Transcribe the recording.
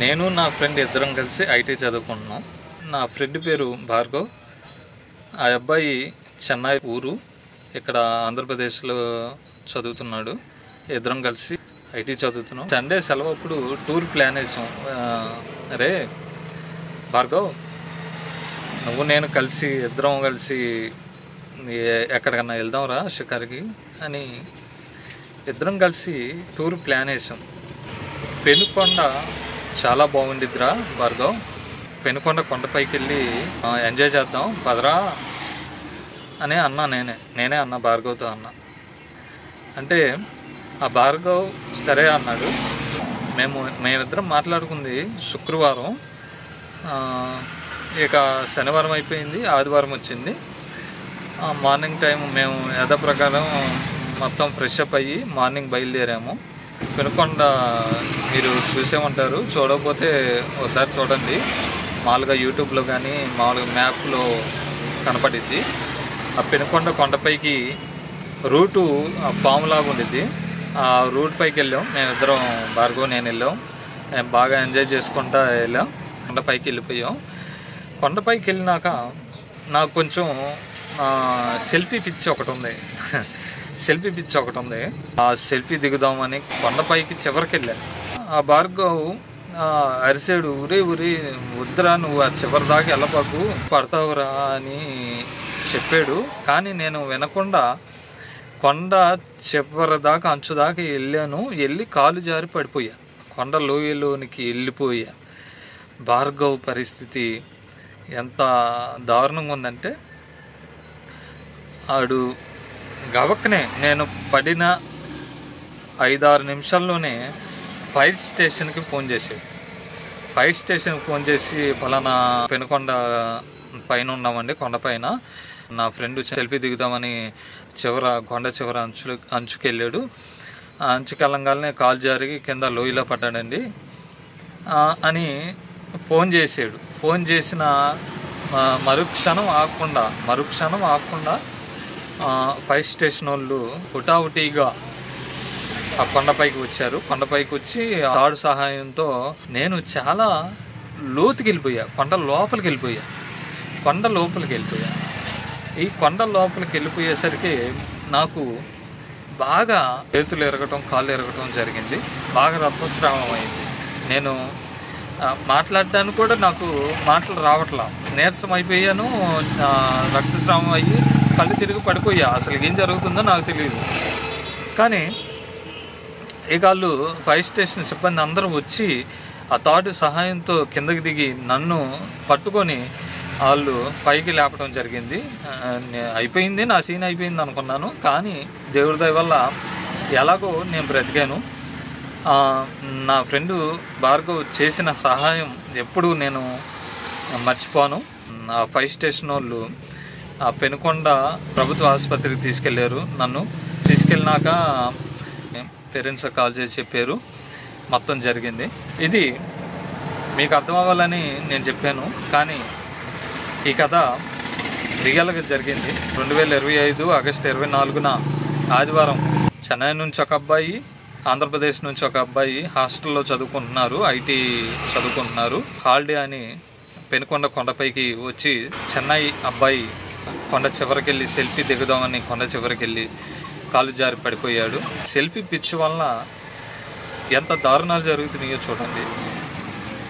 నేను నా ఫ్రెండ్ ఇద్దరం కలిసి ఐటీ చదువుకుంటున్నాం. నా ఫ్రెండ్ పేరు భార్గవ్. ఆ అబ్బాయి చెన్నై ఊరు, ఇక్కడ ఆంధ్రప్రదేశ్లో చదువుతున్నాడు. ఇద్దరం కలిసి ఐటీ చదువుతున్నాం. సండే సెలవు అప్పుడు టూర్ ప్లాన్ వేసాం. అరే భార్గవ్, నువ్వు నేను కలిసి ఇద్దరం కలిసి ఎక్కడికన్నా వెళ్దాంరా షికార్కి అని ఇద్దరం కలిసి టూర్ ప్లాన్ వేసాం. పెనుకొండ చాలా బాగుండిద్దిరా భార్గవ్, పెనుకొండ కొండపైకి వెళ్ళి ఎంజాయ్ చేద్దాం పదరా అని అన్నా. నేనే అన్నా, భార్గవ్తో అన్నా. అంటే ఆ భార్గవ్ సరే అన్నాడు. మేమిద్దరం మాట్లాడుకుంది శుక్రవారం. ఇక శనివారం అయిపోయింది, ఆదివారం వచ్చింది. మార్నింగ్ టైం మేము యథాప్రకారం మొత్తం ఫ్రెష్ అప్ అయ్యి మార్నింగ్ బయలుదేరాము. పెనుకొండ మీరు చూసే ఉంటారు, చూడకపోతే ఒకసారి చూడండి. మామూలుగా యూట్యూబ్లో కానీ మామూలుగా మ్యాప్లో కనపడిద్ది. ఆ పెనుకొండ కొండపైకి రూటు పాములాగా ఉండిద్ది. ఆ రూట్ పైకి వెళ్ళాం మేమిద్దరం, భార్గవ్ నేను వెళ్ళాం. బాగా ఎంజాయ్ చేసుకుంటా వెళ్ళాం. కొండపైకి వెళ్ళిపోయాం. కొండపైకి వెళ్ళినాక నాకు కొంచెం సెల్ఫీ పిచ్చి ఒకటి ఉంది. ఆ సెల్ఫీ దిగుదామని కొండపైకి చివరికి వెళ్ళాను. ఆ భార్గవ్ అరిసాడు, ఊరి వద్దురా, నువ్వు ఆ చివరి దాకా వెళ్ళబాకు, పడతావురా అని చెప్పాడు. కానీ నేను వినకుండా కొండ చివరి దాకా అంచు దాకా వెళ్ళి కాలు జారి పడిపోయా. కొండ లోయలోనికి వెళ్ళిపోయా. భార్గవ్ పరిస్థితి ఎంత దారుణంగా ఉందంటే, ఆడు గవక్కనే నేను పడిన 5-6 నిమిషాల్లోనే ఫైర్ స్టేషన్కి ఫోన్ చేసి ఫలానా పెనుకొండ పైన ఉన్నామండి, కొండపైన నా ఫ్రెండ్ సెల్ఫీ దిగుదామని కొండ చివర అంచుకి వెళ్ళాడు. ఆ అంచుకి వెళ్ళంగానే కాలు జారి కింద లోయలో పడ్డాడండి అని ఫోన్ చేసాడు. ఫోన్ చేసిన మరుక్షణం ఆగకుండా ఫైర్ స్టేషన్ వాళ్ళు హుటాహుటీగా ఆ కొండపైకి వచ్చారు. కొండపైకి వచ్చి తాడు సహాయంతో నేను చాలా లోతుకి వెళ్ళిపోయా. కొండ లోపలికి వెళ్ళిపోయా. ఈ కొండ లోపలికి వెళ్ళిపోయేసరికి నాకు బాగా చేతులు ఎరగటం, కాళ్ళు ఎరగటం జరిగింది. బాగా రక్తస్రావం అయింది. నేను మాట్లాడడానికి కూడా నాకు మాటలు రావట్లా, నీరసం అయిపోయాను. రక్తస్రావం అయ్యి కళ్ళు తిరిగి పడిపోయా. అసలు ఏం జరుగుతుందో నాకు తెలియదు. కానీ ఇక వాళ్ళు ఫైర్ స్టేషన్ సిబ్బంది అందరూ వచ్చి ఆ తాడు సహాయంతో కిందకి దిగి నన్ను పట్టుకొని వాళ్ళు పైకి లేపడం జరిగింది. అయిపోయింది, నా సీన్ అయిపోయింది అనుకున్నాను. కానీ దేవుడి దయ వల్ల ఎలాగో నేను బ్రతికాను. నా ఫ్రెండు భార్గవ్ చేసిన సహాయం ఎప్పుడు నేను మర్చిపోను. ఆ ఫైర్ స్టేషన్ వాళ్ళు ఆ పెనుకొండ ప్రభుత్వ ఆసుపత్రికి తీసుకెళ్లారు. నన్ను తీసుకెళ్ళినాక పేరెంట్స్ కాల్ చేసి చెప్పారు మొత్తం జరిగింది. ఇది మీకు అర్థం అవ్వాలని నేను చెప్పాను. కానీ ఈ కథ రియల్గా జరిగింది. 2025 ఆగస్టు 24న ఆదివారం చెన్నై నుంచి ఒక అబ్బాయి, ఆంధ్రప్రదేశ్ నుంచి ఒక అబ్బాయి హాస్టల్లో చదువుకుంటున్నారు, ఐటీ చదువుకుంటున్నారు. హాలిడే అని పెనుకొండ కొండపైకి వచ్చి చెన్నై అబ్బాయి కొండ చివరికి వెళ్ళి సెల్ఫీ దిగుదామని కొండ చివరికి వెళ్ళి కాలు జారి పడిపోయాడు. సెల్ఫీ పిచ్చి వలన ఎంత దారుణాలు జరుగుతున్నాయో చూడండి.